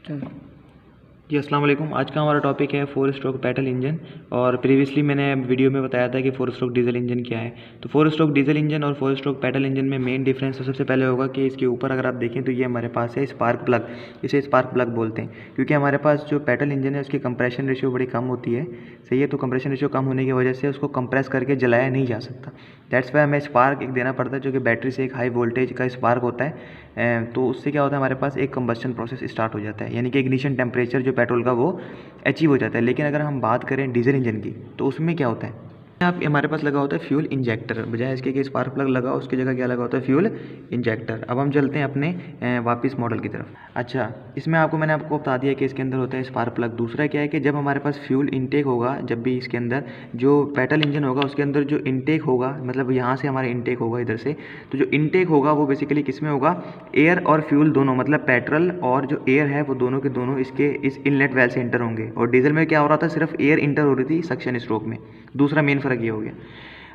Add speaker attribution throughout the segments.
Speaker 1: चलो।
Speaker 2: जी अस्सलाम वालेकुम। आज का हमारा टॉपिक है 4 स्ट्रोक पेट्रोल इंजन। और प्रीवियसली मैंने वीडियो में बताया था कि 4 स्ट्रोक डीजल इंजन क्या है। तो 4 स्ट्रोक डीजल इंजन और 4 स्ट्रोक पेट्रोल इंजन में मेन डिफरेंस तो सबसे पहले होगा कि इसके ऊपर अगर आप देखें तो ये हमारे पास है स्पार्क प्लग। इसे स्पार्क प्लग बोलते हैं क्योंकि हमारे पास जो पेट्रोल इंजन है उसकी कंप्रेशन रेशियो बड़ी कम होती है। सही है, तो कंप्रेशन रेशियो कम होने की वजह से उसको कंप्रेस करके जलाया नहीं जा सकता। दैट्स वाई हमें स्पार्क एक देना पड़ता है, जो कि बैटरी से एक हाई वोल्टेज का स्पार्क होता है। तो उससे क्या होता है, हमारे पास एक कंबस्शन प्रोसेस स्टार्ट हो जाता है, यानी कि इग्निशन टेम्परेचर जो पेट्रोल का वो अचीव हो जाता है। लेकिन अगर हम बात करें डीजल इंजन की तो उसमें क्या होता है, आप हमारे पास लगा होता है फ्यूल इंजेक्टर, बजाय इसके कि स्पार्क प्लग लगा उसकी जगह क्या लगा होता है, फ्यूल इंजेक्टर। अब हम चलते हैं अपने वापस मॉडल की तरफ। अच्छा, इसमें मैंने आपको बता दिया कि इसके अंदर होता है स्पार्क प्लग। दूसरा क्या है कि जब हमारे पास फ्यूल इनटेक होगा, जब भी इसके अंदर जो पेट्रोल इंजन होगा उसके अंदर जो इनटेक होगा, मतलब यहाँ से हमारा इनटेक होगा इधर से, तो जो इनटेक होगा वो बेसिकली किस में होगा, एयर और फ्यूल दोनों, मतलब पेट्रोल और जो एयर है वो दोनों के दोनों इसके इस इनलेट वेल से इंटर होंगे। और डीजल में क्या हो रहा था, सिर्फ एयर इंटर हो रही थी सक्शन स्ट्रोक में। दूसरा मेन फ़र्क ये हो गया।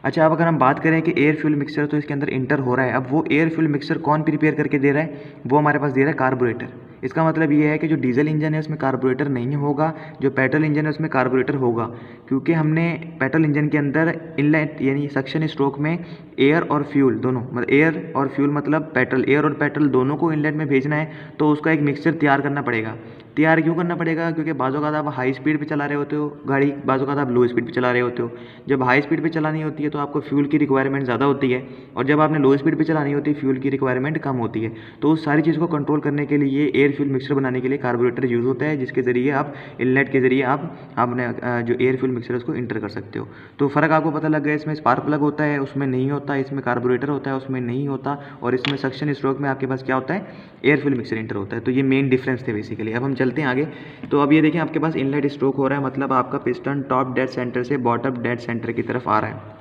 Speaker 2: अच्छा, अब अगर हम बात करें कि एयर फ्यूल मिक्सचर तो इसके अंदर इंटर हो रहा है, अब वो एयर फ्यूल मिक्सचर कौन प्रिपेयर करके दे रहा है, वो हमारे पास दे रहा है कार्बोरेटर। इसका मतलब ये है कि जो डीजल इंजन है उसमें कार्बोरेटर नहीं होगा, जो पेट्रोल इंजन है उसमें कार्बोरेटर होगा। क्योंकि हमने पेट्रोल इंजन के अंदर इनलेट यानी सक्शन स्ट्रोक में एयर और फ्यूल दोनों, मतलब एयर और फ्यूल मतलब पेट्रोल, एयर और पेट्रोल दोनों को इनलेट में भेजना है, तो उसका एक मिक्सचर तैयार करना पड़ेगा। तैयार क्यों करना पड़ेगा, क्योंकि बाज़ों का आप हाई स्पीड पे चला रहे होते हो गाड़ी, बाज़ों का आप लो स्पीड पे चला रहे होते हो। जब हाई स्पीड पे चलानी होती है तो आपको फ्यूल की रिक्वायरमेंट ज़्यादा होती है, और जब आपने लो स्पीड पे चलानी होती है फ्यूल की रिक्वायरमेंट कम होती है। तो उस सारी चीज़ को कंट्रोल करने के लिए एयर फ्यूल मिक्सर बनाने के लिए कार्बोरेटर यूज़ होता है, जिसके ज़रिए आप इनलेट के ज़रिए आप अपने जो एयर फ्यूल मिक्सर है उसको इंटर कर सकते हो। तो फ़र्क आपको पता लग गया, इसमें स्पार्क प्लग होता है उसमें नहीं होता, इसमें कार्बोरेटर होता है उसमें नहीं होता, और इसमें सक्शन स्ट्रोक में आपके पास क्या होता है, एयर फ्यूल मिक्सर इंटर होता है। तो ये मेन डिफरेंस थे बेसिकली। अब हम चलते हैं आगे। तो अब ये देखिए आपके पास इनलेट स्ट्रोक हो रहा है, मतलब आपका पिस्टन टॉप डेड सेंटर से बॉटम डेड सेंटर की तरफ आ रहा है।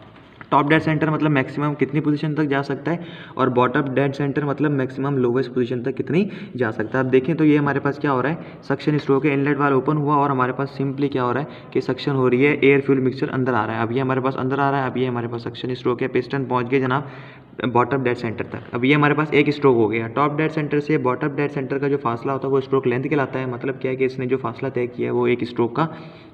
Speaker 2: टॉप डेड सेंटर मतलब मैक्सिमम कितनी पोजीशन तक जा सकता है, और बॉटम डेड सेंटर मतलब मैक्सिमम लोवेस्ट पोजीशन तक कितनी जा सकता है। अब देखें तो ये हमारे पास क्या हो रहा है, सक्शन स्ट्रोक है, इनलेट वाल ओपन हुआ और हमारे पास सिंपली क्या हो रहा है कि सक्शन हो रही है, एयर फ्यूल मिक्सचर अंदर आ रहा है। अब ये हमारे पास अंदर आ रहा है, अब ये हमारे पास सक्शन स्ट्रोक है, पिस्टन पहुंच गए जनाब बॉटम डेड सेंटर तक। अब ये हमारे पास एक स्ट्रोक हो गया। टॉप डेड सेंटर से बॉटम डेड सेंटर का जो फासला होता है वो स्ट्रोक लेंथ कहलाता है। मतलब क्या है कि इसने जो फासला तय किया है वो एक स्ट्रोक का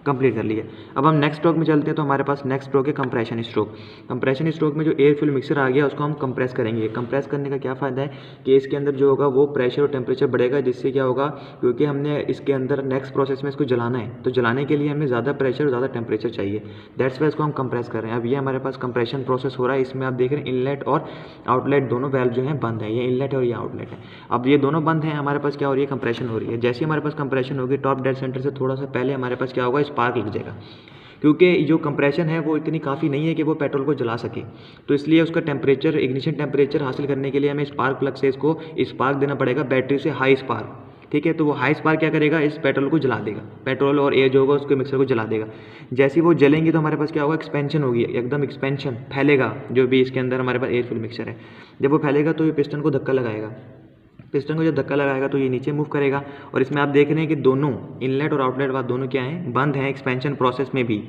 Speaker 2: कंप्लीट कर लिया। अब हम नेक्स्ट स्ट्रोक में चलते हैं, तो हमारे पास नेक्स्ट स्ट्रोक है कंप्रेशन स्ट्रोक। कंप्रेशन स्ट्रोक में जो एयर फ्यूल मिक्सर आ गया उसको हम कंप्रेस करेंगे। कंप्रेस करने का क्या फ़ायदा है कि इसके अंदर जो होगा वो प्रेशर और टेम्परेचर बढ़ेगा, जिससे क्या होगा, क्योंकि हमने इसके अंदर नेक्स्ट प्रोसेस में इसको जलाना है, तो जलाने के लिए हमें ज़्यादा प्रेशर और ज़्यादा टेम्परेचर चाहिए। दैट्स वाई इसको हम कंप्रेस कर रहे हैं। अब ये हमारे पास कंप्रेशन प्रोसेस हो रहा है, इसमें आप देख रहे हैं इनलेट और आउटलेट दोनों वेल्व जो हैं बंद है, ये इनलेट है और ये आउटलेट है। अब ये दोनों बंद हैं, हमारे पास क्या हो रही है, कंप्रेशन हो रही है। जैसे हमारे पास कंप्रेशन होगी टॉप डेड सेंटर से थोड़ा सा पहले हमारे पास क्या होगा, स्पार्क लग जाएगा। क्योंकि जो कंप्रेशन है वो इतनी काफ़ी नहीं है कि वो पेट्रोल को जला सके, तो इसलिए उसका टेम्परेचर, इग्निशन टेम्परेचर हासिल करने के लिए हमें स्पार्क प्लग से इसको स्पार्क देना पड़ेगा, बैटरी से हाई स्पार्क। ठीक है, तो वो हाई स्पार्क क्या करेगा, इस पेट्रोल को जला देगा, पेट्रोल और एयर जो होगा उसके मिक्सर को जला देगा। जैसे ही वो जलेंगे तो हमारे पास क्या होगा, एक्सपेंशन होगी, एकदम एक्सपेंशन फैलेगा जो भी इसके अंदर हमारे पास एयर फ्यूल मिक्सर है। जब वो फैलेगा तो ये पिस्टन को धक्का लगाएगा, पिस्टन को जब धक्का लगाएगा तो ये नीचे मूव करेगा। और इसमें आप देख रहे हैं कि दोनों इनलेट और आउटलेट वाल दोनों क्या हैं, बंद हैं एक्सपेंशन प्रोसेस में भी।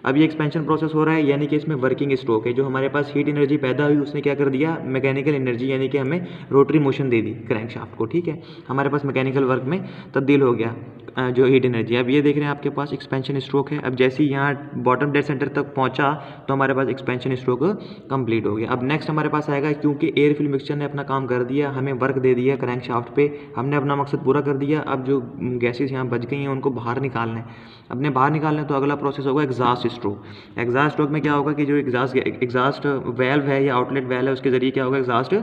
Speaker 2: अब ये एक्सपेंशन प्रोसेस हो रहा है, यानी कि इसमें वर्किंग स्ट्रोक है, जो हमारे पास हीट एनर्जी पैदा हुई उसने क्या कर दिया, मैकेनिकल एनर्जी, यानी कि हमें रोटरी मोशन दे दी क्रैंकशाफ्ट को। ठीक है, हमारे पास मैकेनिकल वर्क में तब्दील हो गया जो हीट एनर्जी। अब ये देख रहे हैं आपके पास एक्सपेंशन स्ट्रोक है। अब जैसे ही यहाँ बॉटम डेड सेंटर तक पहुँचा तो हमारे पास एक्सपेंशन स्ट्रोक कंप्लीट हो गया। अब नेक्स्ट हमारे पास आएगा, क्योंकि एयर फ्यूल मिक्सचर ने अपना काम कर दिया, हमें वर्क दे दिया क्रैंकशाफ्ट पे, हमने अपना मकसद पूरा कर दिया। अब जो गैसेस यहाँ बच गई हैं उनको बाहर निकालना है, अपने बाहर निकालना है, तो अगला प्रोसेस होगा एग्जॉस्ट स्ट्रोक। एग्जॉस्ट स्ट्रोक में क्या होगा कि जो एग्जॉस्ट वेल्व है या आउटलेट वेल्व है उसके जरिए क्या होगा, एग्जॉस्ट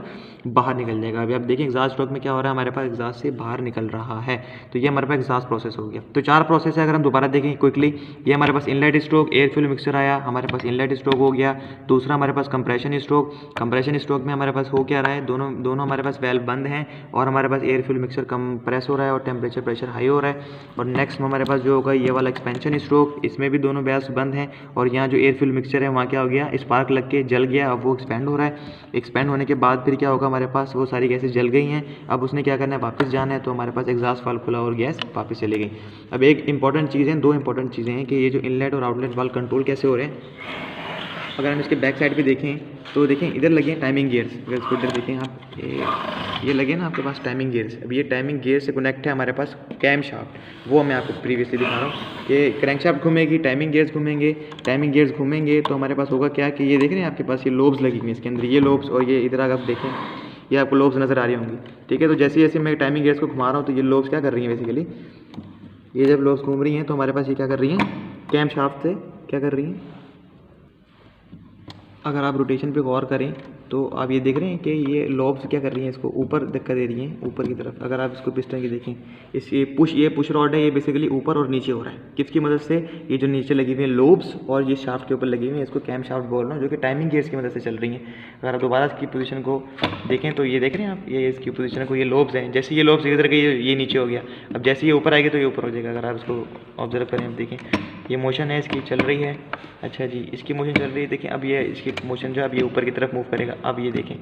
Speaker 2: बाहर निकल जाएगा। अभी आप देखिए एग्जॉस्ट स्ट्रोक में क्या हो रहा है, हमारे पास एग्जॉस्ट से बाहर निकल रहा है, तो ये हमारे पास एग्जॉस्ट प्रोसेस हो गया। तो 4 प्रोसेस है, अगर हम दोबारा देखें क्विकली, ये हमारे पास inlet stroke, air fuel mixer आया, हमारे पास इनलेट स्ट्रोक हो गया। दूसरा हमारे पास कंप्रेशन स्ट्रोक, कंप्रेशन स्ट्रोक में हमारे पास हो क्या रहा है, दोनों हमारे पास वेल्व बंद हैं और हमारे पास एयर फ्यूल मिक्सर कंप्रेस हो रहा है और टेम्परेचर प्रेशर हाई हो रहा है। और नेक्स्ट में हमारे पास जो होगा ये वाला एक्सपेंशन स्ट्रोक, इसमें भी दोनों वेल्व्स बंद हैं और यहाँ जो एयर फ्यूल मिक्सर है वहाँ क्या हो गया, स्पार्क लग के जल गया, अब वो एक्सपेंड हो रहा है। एक्सपेंड होने के बाद फिर क्या होगा, हमारे पास वो सारी गैसेस जल गई हैं, अब उसने क्या करना है, वापस जाना है, तो हमारे पास एग्जॉस्ट वाल्व खुला और गैस वापस चली गई। अब एक इंपॉर्टेंट चीज़ है, 2 इंपॉर्टेंट चीज़ें हैं कि ये जो इनलेट और आउटलेट वाल्व कंट्रोल कैसे हो रहे हैं। अगर हम इसके बैक साइड पे देखें तो देखें इधर लगे हैं टाइमिंग गियर्स। अगर इसको इधर देखें आप, ये लगे ना आपके पास टाइमिंग गियर्स। अब ये टाइमिंग गियर से कनेक्ट है हमारे पास कैम शाफ्ट, वो मैं आपको प्रीवियसली दिखा रहा हूँ। ये क्रैंक शाफ्ट घूमेगी, टाइमिंग गियर्स घूमेंगे, टाइमिंग गियर्स घूमेंगे तो हमारे पास होगा क्या कि ये देख रहे हैं आपके पास ये लोब्स लगी हुई हैं इसके अंदर, ये लोब्स, और ये इधर अगर आप देखें ये आपको लोब्स नज़र आ रही होंगी, ठीक है। तो जैसे जैसे मैं टाइमिंग गियर्स को घुमा रहा हूँ तो ये लोब्स क्या कर रही हैं बेसिकली, ये जब लोब्स घूम रही हैं तो हमारे पास ये क्या कर रही हैं, कैम शाफ्ट से क्या कर रही हैं। अगर आप रोटेशन पे गौर करें तो आप ये देख रहे हैं कि ये लॉब्स क्या कर रही हैं, इसको ऊपर धक्का दे रही हैं ऊपर की तरफ। अगर आप इसको पिस्टन की देखें, इस ये पुश रॉड है, ये बेसिकली ऊपर और नीचे हो रहा है। किसकी मदद से, ये जो नीचे लगी हुई है लोब्स और ये शाफ्ट के ऊपर लगी हुई है, इसको कैम शाफ्ट बोल रहा हूँ, जो कि टाइमिंग गियर्स की मदद से चल रही हैं। अगर आप दोबारा इसकी पोजीशन को देखें तो ये देख रहे हैं आप, ये इसकी पोजीशन को, ये लोब्स हैं, जैसे ये लोब्स इधर गई ये नीचे हो गया। अब जैसे ये ऊपर आएगी तो ये ऊपर हो जाएगा। अगर आप इसको ऑब्जर्व करें, आप देखें ये मोशन है इसकी चल रही है, अच्छा जी इसकी मोशन चल रही है। देखें अब ये इसकी मोशन जो अब ये ऊपर की तरफ मूव करेगा। अब ये देखें,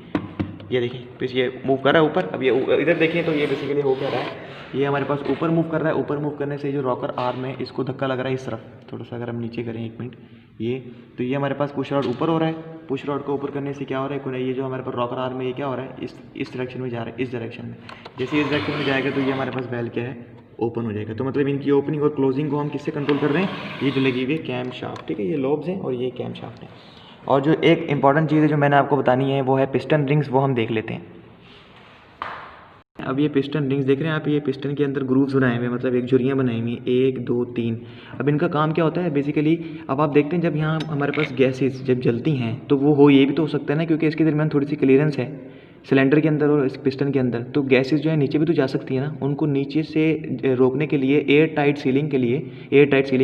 Speaker 2: ये देखें फिर ये मूव कर रहा है ऊपर। अब ये इधर देखें तो ये बेसिकली हो क्या रहा है, ये हमारे पास ऊपर मूव कर रहा है। ऊपर मूव करने से जो रॉकर आर्म है इसको धक्का लग रहा है इस तरफ, थोड़ा सा अगर हम नीचे करें 1 मिनट, ये तो ये हमारे पास पुश रॉड ऊपर हो रहा है। पुश रॉड को ऊपर करने से क्या हो रहा है, ये जो हमारे पास रॉकर आर्म है ये क्या हो रहा है, इस डायरेक्शन में जा रहा है, इस डायरेक्शन में। जैसे इस डायरेक्शन में जाएगा तो ये हमारे पास वेल क्या है, ओपन हो जाएगा। तो मतलब इनकी ओपनिंग और क्लोजिंग को हम किससे कंट्रोल कर रहे हैं, ये जो लगी हुई है कैम शाफ्ट, ठीक है। ये लोब्स हैं और ये कैम शाफ्ट है। और जो एक इंपॉर्टेंट चीज़ है जो मैंने आपको बतानी है वो है पिस्टन रिंग्स, वो हम देख लेते हैं। अब ये पिस्टन रिंग्स देख रहे हैं आप, ये पिस्टन के अंदर ग्रूव्स बनाए हुए हैं, मतलब एक झुर्रियाँ बनाई हुई हैं 1 2 3। अब इनका काम क्या होता है बेसिकली, अब आप देखते हैं जब यहाँ हमारे पास गैसेस जब जलती हैं तो वो हो ये भी तो हो सकता है ना, क्योंकि इसके दरमियान थोड़ी सी क्लियरेंस है सिलेंडर के अंदर और इस पिस्टन के अंदर, तो गैसेस जो है नीचे भी तो जा सकती है ना। उनको नीचे से रोकने के लिए एयर टाइट सीलिंग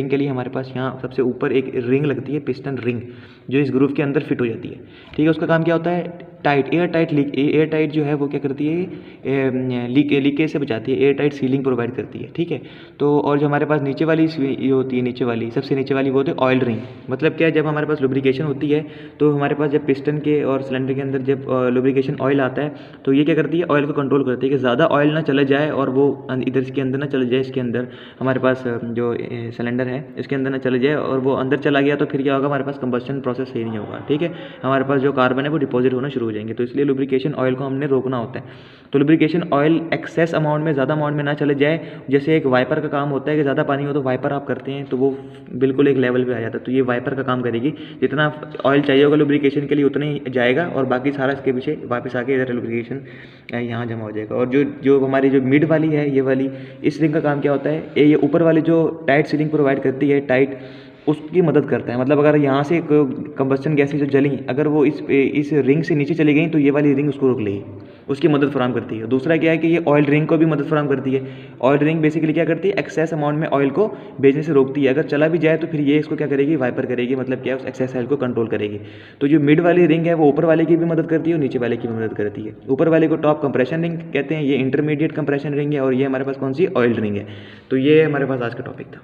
Speaker 2: के लिए हमारे पास यहाँ सबसे ऊपर एक रिंग लगती है, पिस्टन रिंग, जो इस ग्रूव के अंदर फिट हो जाती है, ठीक है। उसका काम क्या होता है, एयर टाइट जो है वो क्या करती है, लीकेज से बचाती है, एयर टाइट सीलिंग प्रोवाइड करती है, ठीक है। तो और जो हमारे पास नीचे वाली ये होती है, सबसे नीचे वाली वो होती है ऑयल रिंग। मतलब क्या है, जब हमारे पास लुब्रिकेशन होती है तो हमारे पास जब पिस्टन के और सिलेंडर के अंदर जब लुब्रिकेशन ऑयल आता है तो ये क्या करती है, ऑयल को कंट्रोल करती है कि ज़्यादा ऑयल ना चला जाए और वो इधर इसके अंदर ना चले जाए, इसके अंदर हमारे पास जो सिलेंडर है इसके अंदर ना चले जाए, और वो अंदर चला गया तो फिर क्या होगा, हमारे पास कंबस्शन प्रोसेस सही नहीं होगा, ठीक है। हमारे पास जो कार्बन है वो डिपॉजिट होना शुरू हो जाएंगे। तो इसलिए लुब्रिकेशन ऑयल को हमने रोकना होता है। तो लुब्रिकेशन ऑयल एक्सेस अमाउंट में, ज़्यादा अमाउंट में ना चले जाए। जैसे एक वाइपर का काम होता है कि ज़्यादा पानी हो तो वाइपर आप करते हैं तो वो बिल्कुल एक लेवल पे आ जाता है, तो ये वाइपर का काम करेगी। जितना ऑयल चाहिए होगा लुब्रिकेशन के लिए उतना ही जाएगा और बाकी सारा इसके पीछे वापस आके इधर लुब्रिकेशन यहाँ जमा हो जाएगा। और जो हमारी जो मिड वाली है, ये वाली, इस रिंग का काम क्या होता है, ये ऊपर वाली जो टाइट सीलिंग प्रोवाइड करती है, टाइट, उसकी मदद करता है। मतलब अगर यहाँ से कंबस्टन गैसें जो जली, अगर वो इस रिंग से नीचे चली गई तो ये वाली रिंग उसको रोक लेगी, उसकी मदद फराहम करती है। दूसरा क्या है कि ये ऑयल रिंग को भी मदद फराहम करती है। ऑयल रिंग बेसिकली क्या करती है, एक्सेस अमाउंट में ऑयल को भेजने से रोकती है। अगर चला भी जाए तो फिर ये इसको क्या करेगी, वाइपर करेगी, मतलब क्या है, उस एक्सेस ऑयल को कंट्रोल करेगी। तो जो मिड वाली रिंग है वो ऊपर वाले की भी मदद करती है और नीचे वाले की भी मदद करती है। ऊपर वाले को टॉप कंप्रेशन रिंग कहते हैं, ये इंटरमीडिएट कंप्रेशन रिंग है, और ये हमारे पास कौन सी, ऑयल रिंग है। तो ये हमारे पास आज का टॉपिक था।